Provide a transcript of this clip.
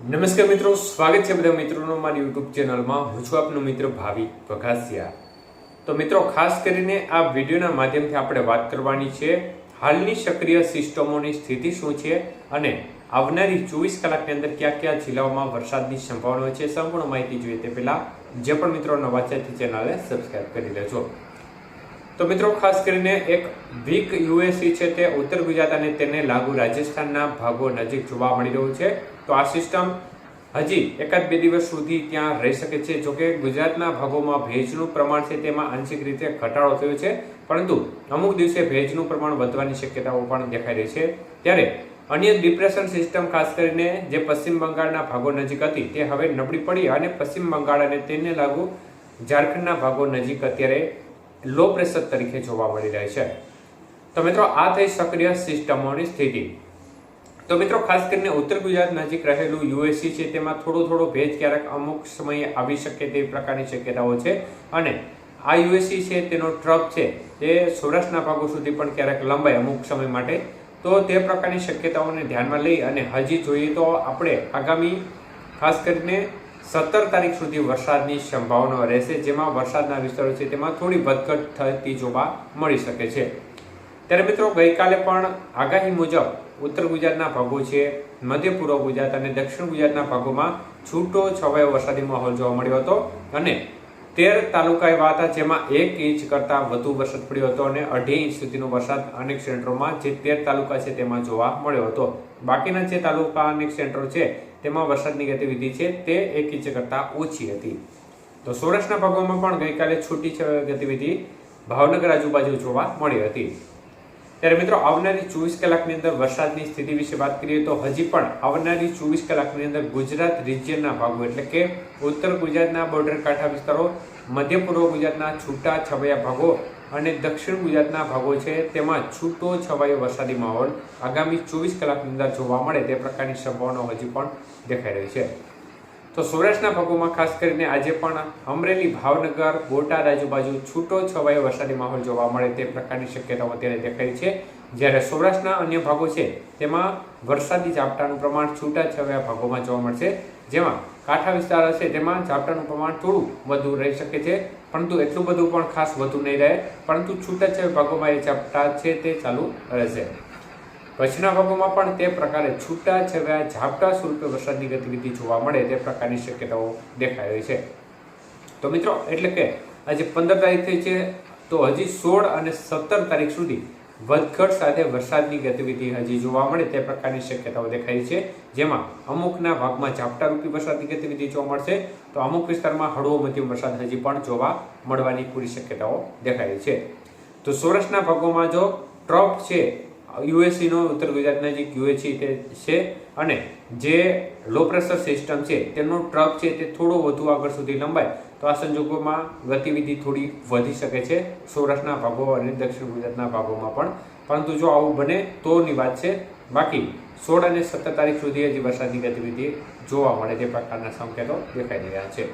નમસ્કાર મિત્રો, સ્વાગત છે બધા મિત્રોનો મારી યુટ્યુબ ચેનલમાં. હું છું આપનો મિત્ર ભાવિક વઘાસિયા. તો મિત્રો, ખાસ કરીને આ વિડીયોના માધ્યમથી આપણે વાત કરવાની છે હાલની સક્રિય સિસ્ટમોની સ્થિતિ શું છે અને આવનારી 24 કલાકની અંદર કયા કયા જિલ્લાઓમાં વરસાદની સંભાવના છે. સંપૂર્ણ માહિતી જોઈએ તે પહેલા જે પણ મિત્રો નવા છે તે ચેનલને સબસ્ક્રાઇબ કરી લેજો. તો મિત્રો, ખાસ કરીને એક વીક યુએસી છે તે ઉત્તર ગુજરાત અને તેને લાગુ રાજસ્થાનના ભાગો નજીક જોવા મળી રહ્યું છે. તો આ સિસ્ટમ હજી એકાદ બે દિવસ સુધી ત્યાં રહી શકે છે. જોકે ગુજરાતના ભાગોમાં ભેજનું પ્રમાણ છે તેમાં આંશિક રીતે ઘટાડો થયો છે, પરંતુ અમુક દિવસે ભેજનું પ્રમાણ વધવાની શક્યતાઓ પણ દેખાઈ રહી છે. ત્યારે અન્ય ડિપ્રેશન સિસ્ટમ ખાસ કરીને જે પશ્ચિમ બંગાળના ભાગો નજીક હતી તે હવે નબળી પડી અને પશ્ચિમ બંગાળ અને તેને લાગુ ઝારખંડના ભાગો નજીક અત્યારે લો પ્રેશર તરીકે જોવા મળી રહી છે. તો મિત્રો, આ થઈ સક્રિય સિસ્ટમોની સ્થિતિ. તો મિત્રો, ખાસ કરીને ઉત્તર ગુજરાત નજીક રહેલું યુએસી છે તેમાં થોડો ભેજ ક્યારેક અમુક સમયે આવી શકે તેવી પ્રકારની શક્યતાઓ છે અને આ યુએસી છે તેનો ટ્રફ છે તે સૌરાષ્ટ્રના ભાગો સુધી પણ ક્યારેક લંબાય અમુક સમય માટે. તો તે પ્રકારની શક્યતાઓને ધ્યાનમાં લઈ અને હજી જોઈએ તો આપણે આગામી ખાસ કરીને 17 તારીખ સુધી વરસાદની સંભાવના રહેશે, જેમાં વરસાદના વિસ્તારો છે તેમાં થોડી વધઘટ થતી જોવા મળી શકે છે. ત્યારે મિત્રો, ગઈકાલે પણ આગાહી મુજબ ઉત્તર ગુજરાતના ભાગો છે, મધ્ય પૂર્વ ગુજરાત અને દક્ષિણ ગુજરાતના ભાગોમાં છૂટો છવાયો વરસાદી માહોલ જોવા મળ્યો હતો અને 13 તાલુકા એવા હતા જેમાં 1 ઇંચ કરતાં વધુ વરસાદ પડ્યો હતો અને 2.5 ઇંચ સુધીનો વરસાદ અનેક સેન્ટરોમાં જે 13 તાલુકા છે તેમાં જોવા મળ્યો હતો. બાકીના જે તાલુકા અનેક સેન્ટરો છે તેમાં વરસાદની ગતિવિધિ છે તે 1 ઇંચ કરતાં ઓછી હતી. તો સૌરાષ્ટ્રના ભાગોમાં પણ ગઈકાલે છૂટી ગતિવિધિ ભાવનગર આજુબાજુ જોવા મળી હતી. ત્યારે મિત્રો, આવનારી 24 કલાકની અંદર વરસાદની સ્થિતિ વિશે વાત કરીએ તો હજી પણ આવનારી 24 કલાકની અંદર ગુજરાત રિજિયનના ભાગો એટલે કે ઉત્તર ગુજરાતના બોર્ડર કાંઠા વિસ્તારો, મધ્ય પૂર્વ ગુજરાતના છૂટા છવાયા ભાગો અને દક્ષિણ ગુજરાતના ભાગો છે તેમાં છૂટો છવાયો વરસાદી માહોલ આગામી 24 કલાકની અંદર જોવા મળે તે પ્રકારની સંભાવનાઓ હજી પણ દેખાઈ રહી છે. તો સૌરાષ્ટ્રના ભાગોમાં ખાસ કરીને આજે પણ અમરેલી, ભાવનગર, બોટાદ આજુબાજુ છૂટો છવાયો વરસાદી માહોલ જોવા મળે તે પ્રકારની શક્યતાઓ અત્યારે દેખાઈ છે. જ્યારે સૌરાષ્ટ્રના અન્ય ભાગો છે તેમાં વરસાદી ઝાપટાનું પ્રમાણ છૂટા છવાયા ભાગોમાં જોવા મળશે, જેમાં કાંઠા વિસ્તાર હશે તેમાં ઝાપટાનું પ્રમાણ થોડું વધુ રહી શકે છે, પરંતુ એટલું બધું પણ ખાસ વધુ નહીં રહે, પરંતુ છૂટા છવાયા ભાગોમાં એ ઝાપટા છે તે ચાલુ રહેશે. કચ્છના ભાગોમાં પણ તે પ્રકારે છૂટા છવાયા ઝાપટા સ્વરૂપે વરસાદની ગતિવિધિ જોવા મળે તે પ્રકારની શક્યતાઓ દેખાઈ રહી છે. તો મિત્રો, એટલે કે આજે 15 તારીખ થઈ છે તો હજી 16 અને 17 તારીખ સુધી વધઘટ સાથે વરસાદની ગતિવિધિ હજી જોવા મળે તે પ્રકારની શક્યતાઓ દેખાઈ છે, જેમાં અમુકના ભાગમાં ઝાપટારૂપી વરસાદની ગતિવિધિ જોવા મળશે તો અમુક વિસ્તારમાં હળવો મધ્યમ વરસાદ હજી પણ જોવા મળવાની પૂરી શક્યતાઓ દેખાઈ રહી છે. તો સૌરાષ્ટ્રના ભાગોમાં જો ટ્રફ છે યુએસી નો ઉત્તર ગુજરાત નજીક યુએસી છે અને જે લો પ્રેશર સિસ્ટમ છે તેનો ટ્રફ છે તે થોડો વધુ આગળ સુધી લંબાય તો આ સંજોગોમાં ગતિવિધિ થોડી વધી શકે છે સૌરાષ્ટ્રના ભાગો અને દક્ષિણ ગુજરાતના ભાગોમાં પણ, પરંતુ જો આવું બને તોની વાત છે. બાકી 16 અને 17 તારીખ સુધી હજી વરસાદની ગતિવિધિ જોવા મળે તે પ્રકારના સંકેતો દેખાઈ રહ્યા છે.